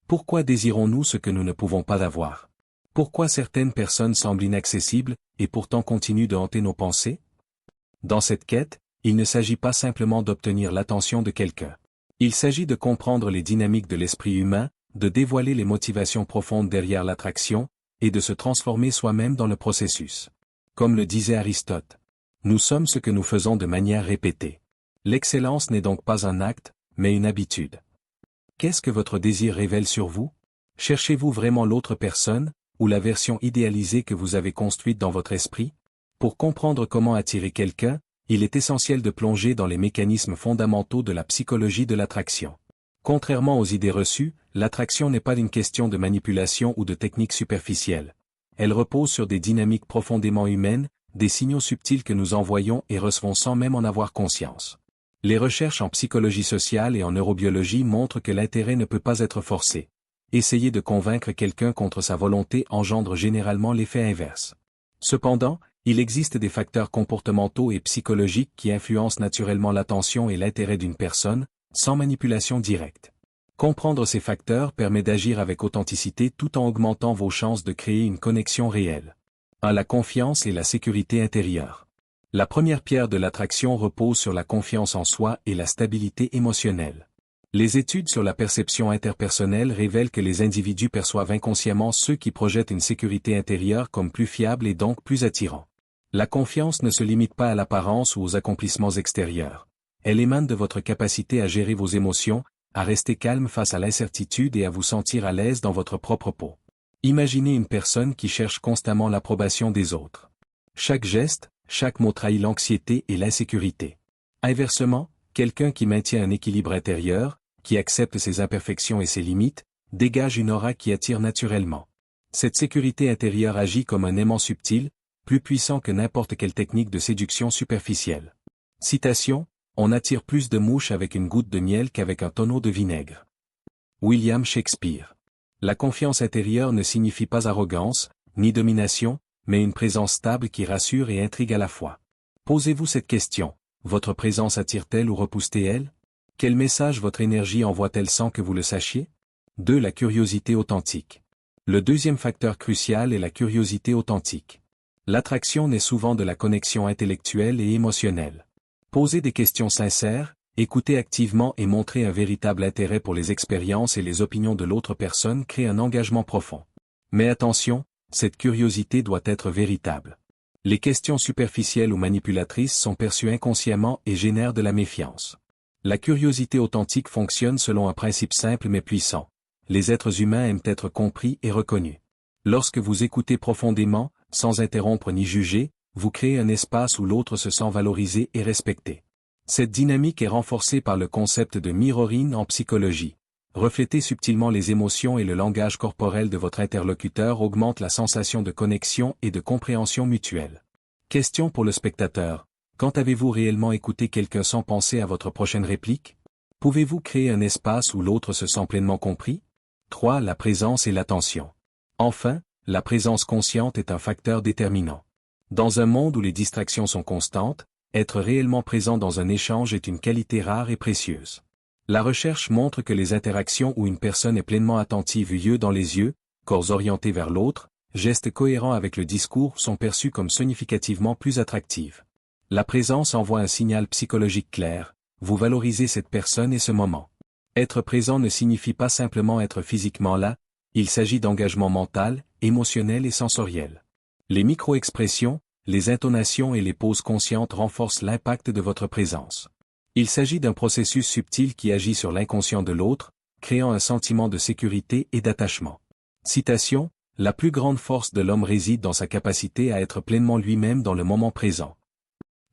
Pourquoi désirons-nous ce que nous ne pouvons pas avoir? Pourquoi certaines personnes semblent inaccessibles, et pourtant continuent de hanter nos pensées? Dans cette quête, il ne s'agit pas simplement d'obtenir l'attention de quelqu'un. Il s'agit de comprendre les dynamiques de l'esprit humain, de dévoiler les motivations profondes derrière l'attraction, et de se transformer soi-même dans le processus. Comme le disait Aristote, nous sommes ce que nous faisons de manière répétée. L'excellence n'est donc pas un acte, mais une habitude. Qu'est-ce que votre désir révèle sur vous? Cherchez-vous vraiment l'autre personne, ou la version idéalisée que vous avez construite dans votre esprit? Pour comprendre comment attirer quelqu'un, il est essentiel de plonger dans les mécanismes fondamentaux de la psychologie de l'attraction. Contrairement aux idées reçues, l'attraction n'est pas une question de manipulation ou de technique superficielle. Elle repose sur des dynamiques profondément humaines, des signaux subtils que nous envoyons et recevons sans même en avoir conscience. Les recherches en psychologie sociale et en neurobiologie montrent que l'intérêt ne peut pas être forcé. Essayer de convaincre quelqu'un contre sa volonté engendre généralement l'effet inverse. Cependant, il existe des facteurs comportementaux et psychologiques qui influencent naturellement l'attention et l'intérêt d'une personne, sans manipulation directe. Comprendre ces facteurs permet d'agir avec authenticité tout en augmentant vos chances de créer une connexion réelle. 1. La confiance et la sécurité intérieure. La première pierre de l'attraction repose sur la confiance en soi et la stabilité émotionnelle. Les études sur la perception interpersonnelle révèlent que les individus perçoivent inconsciemment ceux qui projettent une sécurité intérieure comme plus fiable et donc plus attirant. La confiance ne se limite pas à l'apparence ou aux accomplissements extérieurs. Elle émane de votre capacité à gérer vos émotions, à rester calme face à l'incertitude et à vous sentir à l'aise dans votre propre peau. Imaginez une personne qui cherche constamment l'approbation des autres. Chaque geste, chaque mot trahit l'anxiété et l'insécurité. Inversement, quelqu'un qui maintient un équilibre intérieur, qui accepte ses imperfections et ses limites, dégage une aura qui attire naturellement. Cette sécurité intérieure agit comme un aimant subtil, plus puissant que n'importe quelle technique de séduction superficielle. Citation: on attire plus de mouches avec une goutte de miel qu'avec un tonneau de vinaigre. William Shakespeare. La confiance intérieure ne signifie pas arrogance, ni domination, mais une présence stable qui rassure et intrigue à la fois. Posez-vous cette question: votre présence attire-t-elle ou repousse-t-elle? Quel message votre énergie envoie-t-elle sans que vous le sachiez? 2. La curiosité authentique. Le deuxième facteur crucial est la curiosité authentique. L'attraction naît souvent de la connexion intellectuelle et émotionnelle. Posez des questions sincères, écoutez activement et montrez un véritable intérêt pour les expériences et les opinions de l'autre personne crée un engagement profond. Mais attention, cette curiosité doit être véritable. Les questions superficielles ou manipulatrices sont perçues inconsciemment et génèrent de la méfiance. La curiosité authentique fonctionne selon un principe simple mais puissant. Les êtres humains aiment être compris et reconnus. Lorsque vous écoutez profondément, sans interrompre ni juger, vous créez un espace où l'autre se sent valorisé et respecté. Cette dynamique est renforcée par le concept de mirroring en psychologie. Refléter subtilement les émotions et le langage corporel de votre interlocuteur augmente la sensation de connexion et de compréhension mutuelle. Question pour le spectateur: quand avez-vous réellement écouté quelqu'un sans penser à votre prochaine réplique? Pouvez-vous créer un espace où l'autre se sent pleinement compris? 3. La présence et l'attention. Enfin, la présence consciente est un facteur déterminant. Dans un monde où les distractions sont constantes, être réellement présent dans un échange est une qualité rare et précieuse. La recherche montre que les interactions où une personne est pleinement attentive yeux dans les yeux, corps orientés vers l'autre, gestes cohérents avec le discours sont perçus comme significativement plus attractives. La présence envoie un signal psychologique clair: vous valorisez cette personne et ce moment. Être présent ne signifie pas simplement être physiquement là, il s'agit d'engagement mental, émotionnel et sensoriel. Les micro-expressions, les intonations et les pauses conscientes renforcent l'impact de votre présence. Il s'agit d'un processus subtil qui agit sur l'inconscient de l'autre, créant un sentiment de sécurité et d'attachement. Citation: la plus grande force de l'homme réside dans sa capacité à être pleinement lui-même dans le moment présent.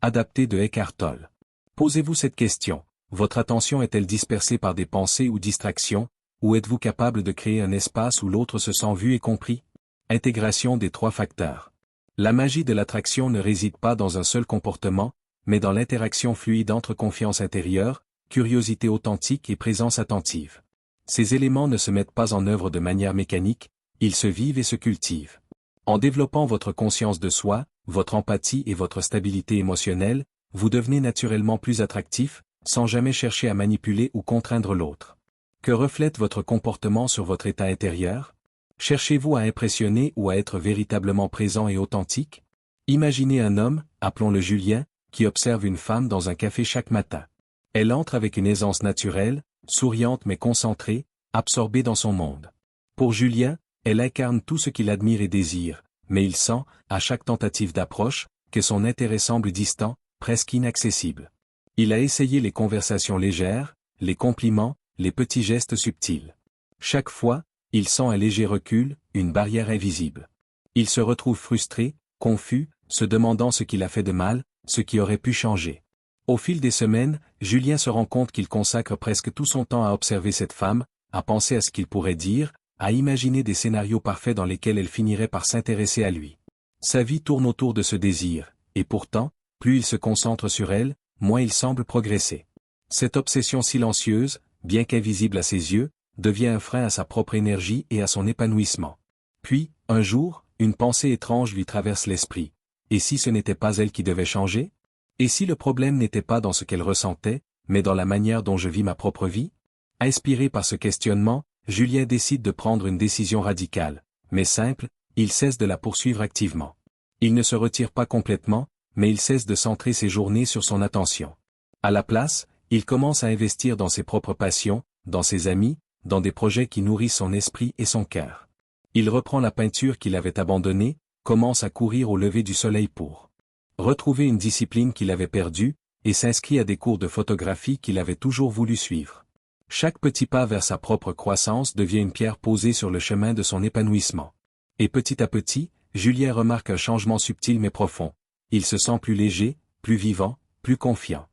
Adapté de Eckhart Tolle. Posez-vous cette question: votre attention est-elle dispersée par des pensées ou distractions, ou êtes-vous capable de créer un espace où l'autre se sent vu et compris? Intégration des 3 facteurs. La magie de l'attraction ne réside pas dans un seul comportement, mais dans l'interaction fluide entre confiance intérieure, curiosité authentique et présence attentive. Ces éléments ne se mettent pas en œuvre de manière mécanique, ils se vivent et se cultivent. En développant votre conscience de soi, votre empathie et votre stabilité émotionnelle, vous devenez naturellement plus attractif, sans jamais chercher à manipuler ou contraindre l'autre. Que reflète votre comportement sur votre état intérieur? Cherchez-vous à impressionner ou à être véritablement présent et authentique? Imaginez un homme, appelons-le Julien, qui observe une femme dans un café chaque matin. Elle entre avec une aisance naturelle, souriante mais concentrée, absorbée dans son monde. Pour Julien, elle incarne tout ce qu'il admire et désire, mais il sent, à chaque tentative d'approche, que son intérêt semble distant, presque inaccessible. Il a essayé les conversations légères, les compliments, les petits gestes subtils. Chaque fois, il sent un léger recul, une barrière invisible. Il se retrouve frustré, confus, se demandant ce qu'il a fait de mal, ce qui aurait pu changer. Au fil des semaines, Julien se rend compte qu'il consacre presque tout son temps à observer cette femme, à penser à ce qu'il pourrait dire, à imaginer des scénarios parfaits dans lesquels elle finirait par s'intéresser à lui. Sa vie tourne autour de ce désir, et pourtant, plus il se concentre sur elle, moins il semble progresser. Cette obsession silencieuse, bien qu'invisible à ses yeux, devient un frein à sa propre énergie et à son épanouissement. Puis, un jour, une pensée étrange lui traverse l'esprit. Et si ce n'était pas elle qui devait changer? Et si le problème n'était pas dans ce qu'elle ressentait, mais dans la manière dont je vis ma propre vie? Inspiré par ce questionnement, Julien décide de prendre une décision radicale, mais simple, il cesse de la poursuivre activement. Il ne se retire pas complètement, mais il cesse de centrer ses journées sur son attention. À la place, il commence à investir dans ses propres passions, dans ses amis, dans des projets qui nourrissent son esprit et son cœur. Il reprend la peinture qu'il avait abandonnée, commence à courir au lever du soleil pour retrouver une discipline qu'il avait perdue, et s'inscrit à des cours de photographie qu'il avait toujours voulu suivre. Chaque petit pas vers sa propre croissance devient une pierre posée sur le chemin de son épanouissement. Et petit à petit, Julien remarque un changement subtil mais profond. Il se sent plus léger, plus vivant, plus confiant.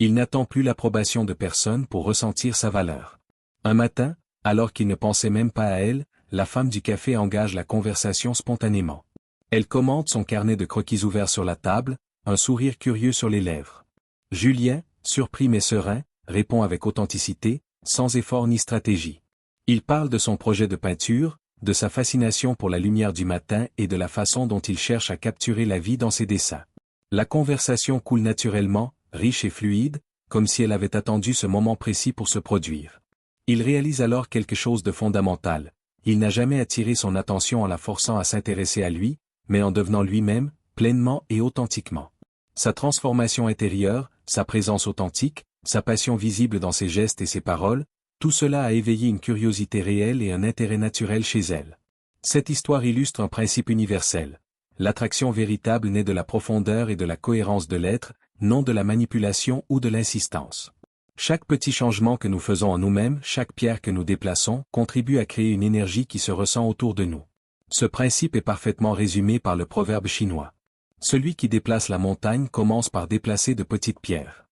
Il n'attend plus l'approbation de personne pour ressentir sa valeur. Un matin, alors qu'il ne pensait même pas à elle, la femme du café engage la conversation spontanément. Elle commente son carnet de croquis ouverts sur la table, un sourire curieux sur les lèvres. Julien, surpris mais serein, répond avec authenticité, sans effort ni stratégie. Il parle de son projet de peinture, de sa fascination pour la lumière du matin et de la façon dont il cherche à capturer la vie dans ses dessins. La conversation coule naturellement, riche et fluide, comme si elle avait attendu ce moment précis pour se produire. Il réalise alors quelque chose de fondamental. Il n'a jamais attiré son attention en la forçant à s'intéresser à lui, mais en devenant lui-même, pleinement et authentiquement. Sa transformation intérieure, sa présence authentique, sa passion visible dans ses gestes et ses paroles, tout cela a éveillé une curiosité réelle et un intérêt naturel chez elle. Cette histoire illustre un principe universel. L'attraction véritable naît de la profondeur et de la cohérence de l'être, non de la manipulation ou de l'insistance. Chaque petit changement que nous faisons en nous-mêmes, chaque pierre que nous déplaçons, contribue à créer une énergie qui se ressent autour de nous. Ce principe est parfaitement résumé par le proverbe chinois. Celui qui déplace la montagne commence par déplacer de petites pierres.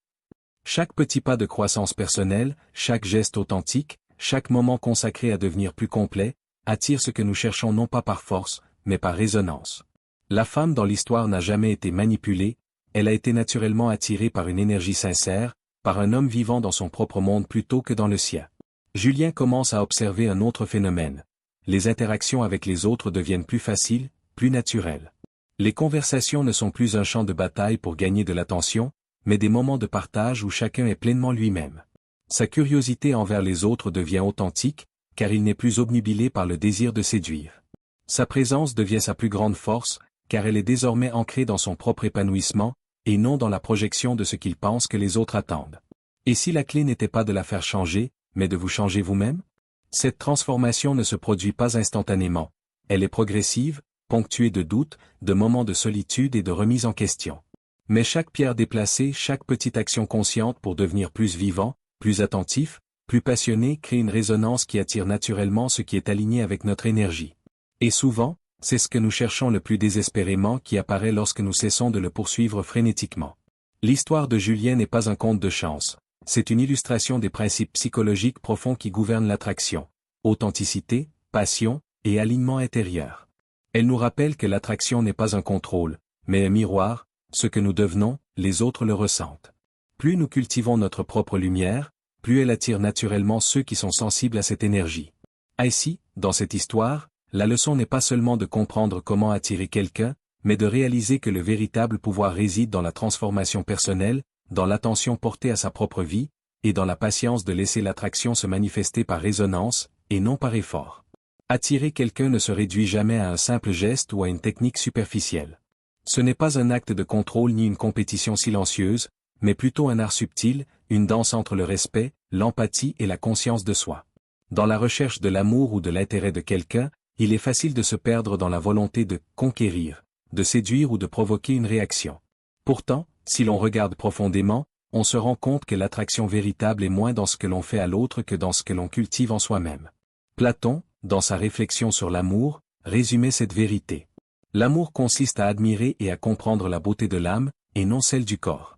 Chaque petit pas de croissance personnelle, chaque geste authentique, chaque moment consacré à devenir plus complet, attire ce que nous cherchons non pas par force, mais par résonance. La femme dans l'histoire n'a jamais été manipulée, elle a été naturellement attirée par une énergie sincère, par un homme vivant dans son propre monde plutôt que dans le sien. Julien commence à observer un autre phénomène. Les interactions avec les autres deviennent plus faciles, plus naturelles. Les conversations ne sont plus un champ de bataille pour gagner de l'attention, mais des moments de partage où chacun est pleinement lui-même. Sa curiosité envers les autres devient authentique, car il n'est plus obnubilé par le désir de séduire. Sa présence devient sa plus grande force, car elle est désormais ancrée dans son propre épanouissement, et non dans la projection de ce qu'il pense que les autres attendent. Et si la clé n'était pas de la faire changer, mais de vous changer vous-même? Cette transformation ne se produit pas instantanément. Elle est progressive, ponctuée de doutes, de moments de solitude et de remise en question. Mais chaque pierre déplacée, chaque petite action consciente pour devenir plus vivant, plus attentif, plus passionné crée une résonance qui attire naturellement ce qui est aligné avec notre énergie. Et souvent, c'est ce que nous cherchons le plus désespérément qui apparaît lorsque nous cessons de le poursuivre frénétiquement. L'histoire de Julien n'est pas un conte de chance. C'est une illustration des principes psychologiques profonds qui gouvernent l'attraction. Authenticité, passion, et alignement intérieur. Elle nous rappelle que l'attraction n'est pas un contrôle, mais un miroir, ce que nous devenons, les autres le ressentent. Plus nous cultivons notre propre lumière, plus elle attire naturellement ceux qui sont sensibles à cette énergie. Ainsi, dans cette histoire, la leçon n'est pas seulement de comprendre comment attirer quelqu'un, mais de réaliser que le véritable pouvoir réside dans la transformation personnelle, dans l'attention portée à sa propre vie, et dans la patience de laisser l'attraction se manifester par résonance, et non par effort. Attirer quelqu'un ne se réduit jamais à un simple geste ou à une technique superficielle. Ce n'est pas un acte de contrôle ni une compétition silencieuse, mais plutôt un art subtil, une danse entre le respect, l'empathie et la conscience de soi. Dans la recherche de l'amour ou de l'intérêt de quelqu'un, il est facile de se perdre dans la volonté de conquérir, de séduire ou de provoquer une réaction. Pourtant, si l'on regarde profondément, on se rend compte que l'attraction véritable est moins dans ce que l'on fait à l'autre que dans ce que l'on cultive en soi-même. Platon, dans sa réflexion sur l'amour, résumait cette vérité. L'amour consiste à admirer et à comprendre la beauté de l'âme, et non celle du corps.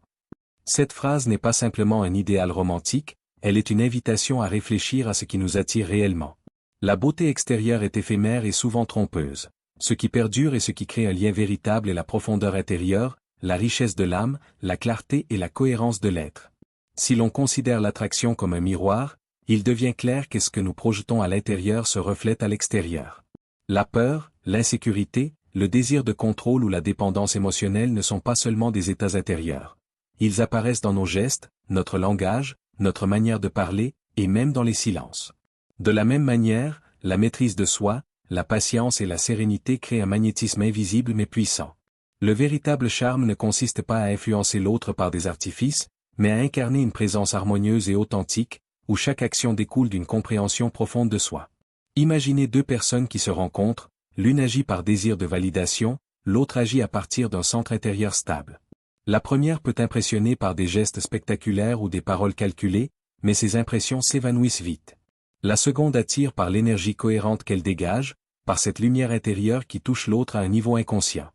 Cette phrase n'est pas simplement un idéal romantique, elle est une invitation à réfléchir à ce qui nous attire réellement. La beauté extérieure est éphémère et souvent trompeuse. Ce qui perdure et ce qui crée un lien véritable est la profondeur intérieure, la richesse de l'âme, la clarté et la cohérence de l'être. Si l'on considère l'attraction comme un miroir, il devient clair que ce que nous projetons à l'intérieur se reflète à l'extérieur. La peur, l'insécurité, le désir de contrôle ou la dépendance émotionnelle ne sont pas seulement des états intérieurs. Ils apparaissent dans nos gestes, notre langage, notre manière de parler, et même dans les silences. De la même manière, la maîtrise de soi, la patience et la sérénité créent un magnétisme invisible mais puissant. Le véritable charme ne consiste pas à influencer l'autre par des artifices, mais à incarner une présence harmonieuse et authentique, où chaque action découle d'une compréhension profonde de soi. Imaginez deux personnes qui se rencontrent, l'une agit par désir de validation, l'autre agit à partir d'un centre intérieur stable. La première peut impressionner par des gestes spectaculaires ou des paroles calculées, mais ces impressions s'évanouissent vite. La seconde attire par l'énergie cohérente qu'elle dégage, par cette lumière intérieure qui touche l'autre à un niveau inconscient.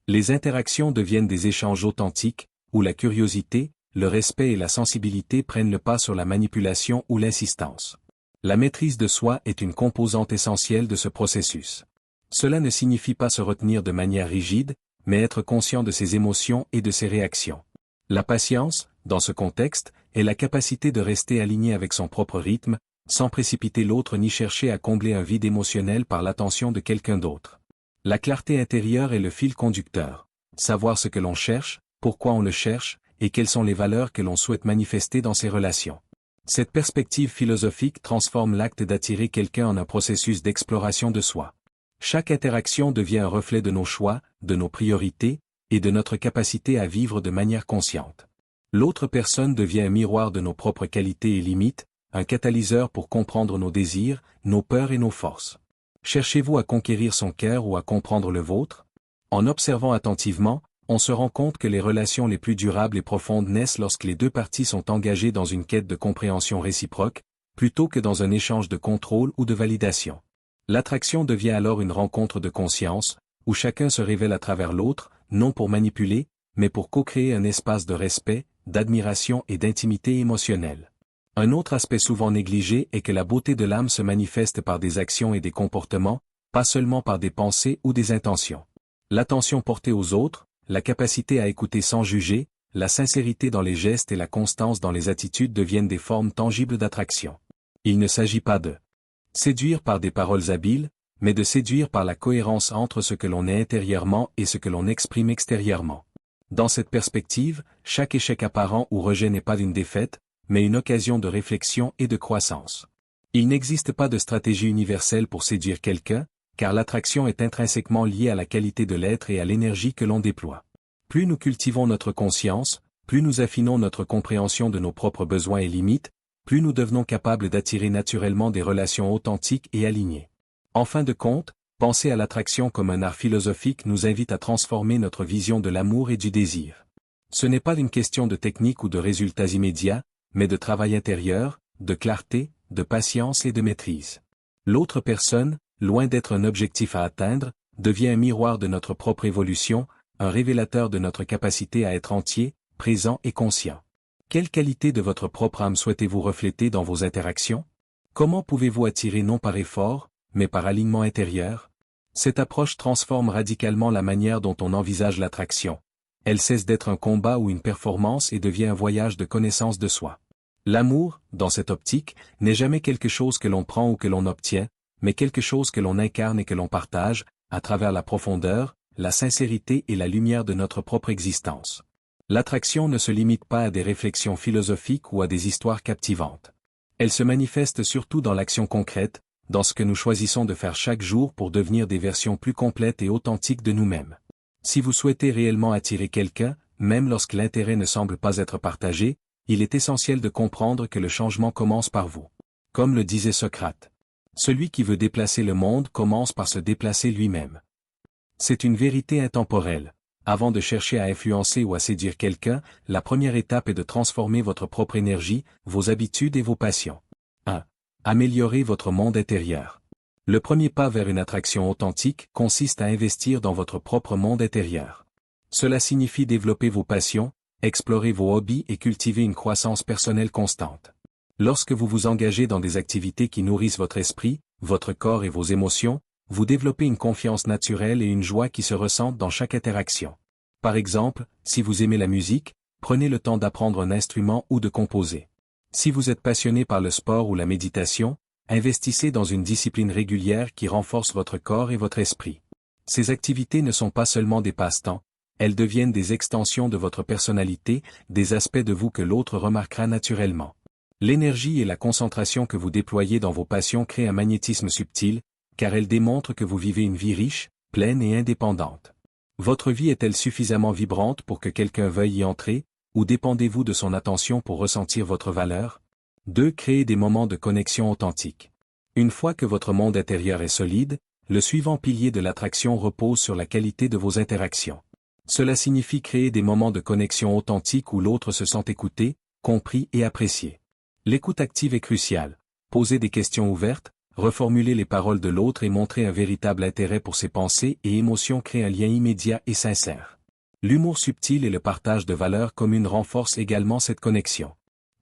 Les interactions deviennent des échanges authentiques, où la curiosité, le respect et la sensibilité prennent le pas sur la manipulation ou l'insistance. La maîtrise de soi est une composante essentielle de ce processus. Cela ne signifie pas se retenir de manière rigide, mais être conscient de ses émotions et de ses réactions. La patience, dans ce contexte, est la capacité de rester aligné avec son propre rythme, sans précipiter l'autre ni chercher à combler un vide émotionnel par l'attention de quelqu'un d'autre. La clarté intérieure est le fil conducteur. Savoir ce que l'on cherche, pourquoi on le cherche, et quelles sont les valeurs que l'on souhaite manifester dans ses relations. Cette perspective philosophique transforme l'acte d'attirer quelqu'un en un processus d'exploration de soi. Chaque interaction devient un reflet de nos choix, de nos priorités, et de notre capacité à vivre de manière consciente. L'autre personne devient un miroir de nos propres qualités et limites, un catalyseur pour comprendre nos désirs, nos peurs et nos forces. Cherchez-vous à conquérir son cœur ou à comprendre le vôtre? En observant attentivement, on se rend compte que les relations les plus durables et profondes naissent lorsque les deux parties sont engagées dans une quête de compréhension réciproque, plutôt que dans un échange de contrôle ou de validation. L'attraction devient alors une rencontre de conscience, où chacun se révèle à travers l'autre, non pour manipuler, mais pour co-créer un espace de respect, d'admiration et d'intimité émotionnelle. Un autre aspect souvent négligé est que la beauté de l'âme se manifeste par des actions et des comportements, pas seulement par des pensées ou des intentions. L'attention portée aux autres, la capacité à écouter sans juger, la sincérité dans les gestes et la constance dans les attitudes deviennent des formes tangibles d'attraction. Il ne s'agit pas de séduire par des paroles habiles, mais de séduire par la cohérence entre ce que l'on est intérieurement et ce que l'on exprime extérieurement. Dans cette perspective, chaque échec apparent ou rejet n'est pas une défaite, mais une occasion de réflexion et de croissance. Il n'existe pas de stratégie universelle pour séduire quelqu'un, car l'attraction est intrinsèquement liée à la qualité de l'être et à l'énergie que l'on déploie. Plus nous cultivons notre conscience, plus nous affinons notre compréhension de nos propres besoins et limites, plus nous devenons capables d'attirer naturellement des relations authentiques et alignées. En fin de compte, penser à l'attraction comme un art philosophique nous invite à transformer notre vision de l'amour et du désir. Ce n'est pas une question de technique ou de résultats immédiats, mais de travail intérieur, de clarté, de patience et de maîtrise. L'autre personne, loin d'être un objectif à atteindre, devient un miroir de notre propre évolution, un révélateur de notre capacité à être entier, présent et conscient. Quelle qualité de votre propre âme souhaitez-vous refléter dans vos interactions? Comment pouvez-vous attirer non par effort, mais par alignement intérieur? Cette approche transforme radicalement la manière dont on envisage l'attraction. Elle cesse d'être un combat ou une performance et devient un voyage de connaissance de soi. L'amour, dans cette optique, n'est jamais quelque chose que l'on prend ou que l'on obtient, mais quelque chose que l'on incarne et que l'on partage, à travers la profondeur, la sincérité et la lumière de notre propre existence. L'attraction ne se limite pas à des réflexions philosophiques ou à des histoires captivantes. Elle se manifeste surtout dans l'action concrète, dans ce que nous choisissons de faire chaque jour pour devenir des versions plus complètes et authentiques de nous-mêmes. Si vous souhaitez réellement attirer quelqu'un, même lorsque l'intérêt ne semble pas être partagé, il est essentiel de comprendre que le changement commence par vous. Comme le disait Socrate. Celui qui veut déplacer le monde commence par se déplacer lui-même. C'est une vérité intemporelle. Avant de chercher à influencer ou à séduire quelqu'un, la première étape est de transformer votre propre énergie, vos habitudes et vos passions. 1. Améliorer votre monde intérieur. Le premier pas vers une attraction authentique consiste à investir dans votre propre monde intérieur. Cela signifie développer vos passions, explorer vos hobbies et cultiver une croissance personnelle constante. Lorsque vous vous engagez dans des activités qui nourrissent votre esprit, votre corps et vos émotions, vous développez une confiance naturelle et une joie qui se ressentent dans chaque interaction. Par exemple, si vous aimez la musique, prenez le temps d'apprendre un instrument ou de composer. Si vous êtes passionné par le sport ou la méditation, investissez dans une discipline régulière qui renforce votre corps et votre esprit. Ces activités ne sont pas seulement des passe-temps, elles deviennent des extensions de votre personnalité, des aspects de vous que l'autre remarquera naturellement. L'énergie et la concentration que vous déployez dans vos passions créent un magnétisme subtil, car elles démontrent que vous vivez une vie riche, pleine et indépendante. Votre vie est-elle suffisamment vibrante pour que quelqu'un veuille y entrer, ou dépendez-vous de son attention pour ressentir votre valeur? 2. Créer des moments de connexion authentique. Une fois que votre monde intérieur est solide, le suivant pilier de l'attraction repose sur la qualité de vos interactions. Cela signifie créer des moments de connexion authentique où l'autre se sent écouté, compris et apprécié. L'écoute active est cruciale. Posez des questions ouvertes, reformuler les paroles de l'autre et montrer un véritable intérêt pour ses pensées et émotions créent un lien immédiat et sincère. L'humour subtil et le partage de valeurs communes renforcent également cette connexion.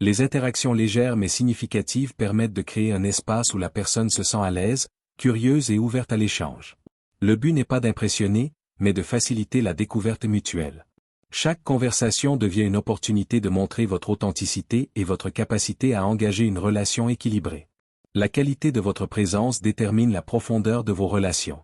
Les interactions légères mais significatives permettent de créer un espace où la personne se sent à l'aise, curieuse et ouverte à l'échange. Le but n'est pas d'impressionner, mais de faciliter la découverte mutuelle. Chaque conversation devient une opportunité de montrer votre authenticité et votre capacité à engager une relation équilibrée. La qualité de votre présence détermine la profondeur de vos relations.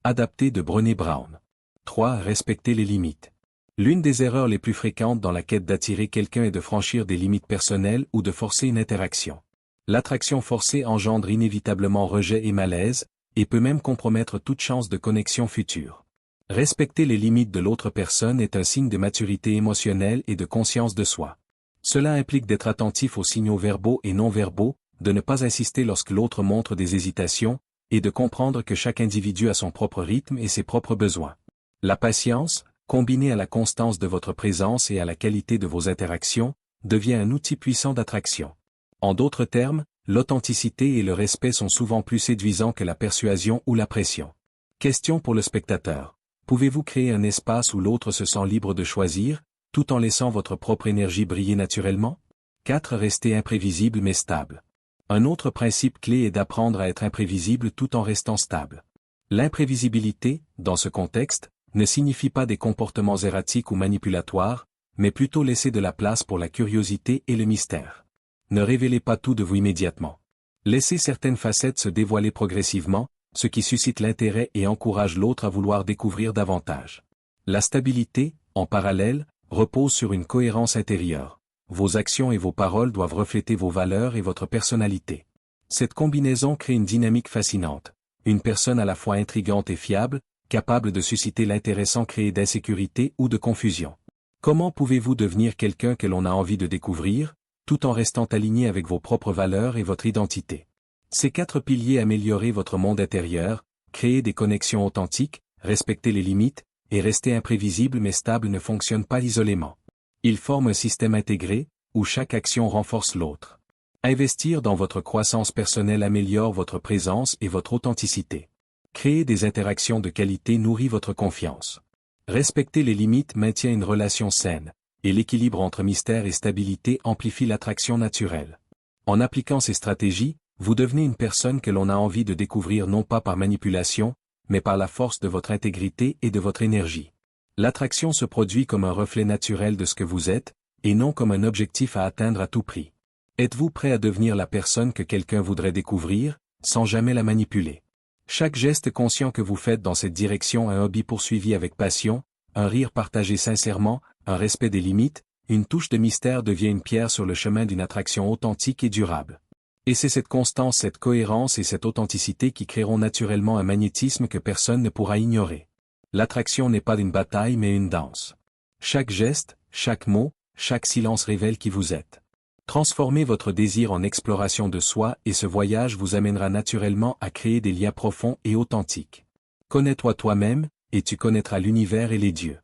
Adapté de Brené Brown. 3. Respecter les limites. L'une des erreurs les plus fréquentes dans la quête d'attirer quelqu'un est de franchir des limites personnelles ou de forcer une interaction. L'attraction forcée engendre inévitablement rejet et malaise, et peut même compromettre toute chance de connexion future. Respecter les limites de l'autre personne est un signe de maturité émotionnelle et de conscience de soi. Cela implique d'être attentif aux signaux verbaux et non verbaux, de ne pas insister lorsque l'autre montre des hésitations, et de comprendre que chaque individu a son propre rythme et ses propres besoins. La patience, combinée à la constance de votre présence et à la qualité de vos interactions, devient un outil puissant d'attraction. En d'autres termes, l'authenticité et le respect sont souvent plus séduisants que la persuasion ou la pression. Question pour le spectateur. Pouvez-vous créer un espace où l'autre se sent libre de choisir, tout en laissant votre propre énergie briller naturellement? 4. Rester imprévisible mais stable. Un autre principe clé est d'apprendre à être imprévisible tout en restant stable. L'imprévisibilité, dans ce contexte, ne signifie pas des comportements erratiques ou manipulatoires, mais plutôt laisser de la place pour la curiosité et le mystère. Ne révélez pas tout de vous immédiatement. Laissez certaines facettes se dévoiler progressivement, ce qui suscite l'intérêt et encourage l'autre à vouloir découvrir davantage. La stabilité, en parallèle, repose sur une cohérence intérieure. Vos actions et vos paroles doivent refléter vos valeurs et votre personnalité. Cette combinaison crée une dynamique fascinante. Une personne à la fois intrigante et fiable, capable de susciter l'intérêt sans créer d'insécurité ou de confusion. Comment pouvez-vous devenir quelqu'un que l'on a envie de découvrir, tout en restant aligné avec vos propres valeurs et votre identité? Ces 4 piliers améliorer votre monde intérieur, créer des connexions authentiques, respecter les limites, et rester imprévisible mais stable ne fonctionnent pas isolément. Ils forment un système intégré, où chaque action renforce l'autre. Investir dans votre croissance personnelle améliore votre présence et votre authenticité. Créer des interactions de qualité nourrit votre confiance. Respecter les limites maintient une relation saine, et l'équilibre entre mystère et stabilité amplifie l'attraction naturelle. En appliquant ces stratégies, vous devenez une personne que l'on a envie de découvrir non pas par manipulation, mais par la force de votre intégrité et de votre énergie. L'attraction se produit comme un reflet naturel de ce que vous êtes, et non comme un objectif à atteindre à tout prix. Êtes-vous prêt à devenir la personne que quelqu'un voudrait découvrir, sans jamais la manipuler? Chaque geste conscient que vous faites dans cette direction, un hobby poursuivi avec passion, un rire partagé sincèrement, un respect des limites, une touche de mystère devient une pierre sur le chemin d'une attraction authentique et durable. Et c'est cette constance, cette cohérence et cette authenticité qui créeront naturellement un magnétisme que personne ne pourra ignorer. L'attraction n'est pas une bataille mais une danse. Chaque geste, chaque mot, chaque silence révèle qui vous êtes. Transformez votre désir en exploration de soi et ce voyage vous amènera naturellement à créer des liens profonds et authentiques. Connais-toi toi-même, et tu connaîtras l'univers et les dieux.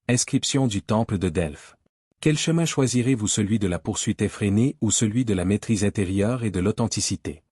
Inscription du temple de Delphes. Quel chemin choisirez-vous, celui de la poursuite effrénée ou celui de la maîtrise intérieure et de l'authenticité?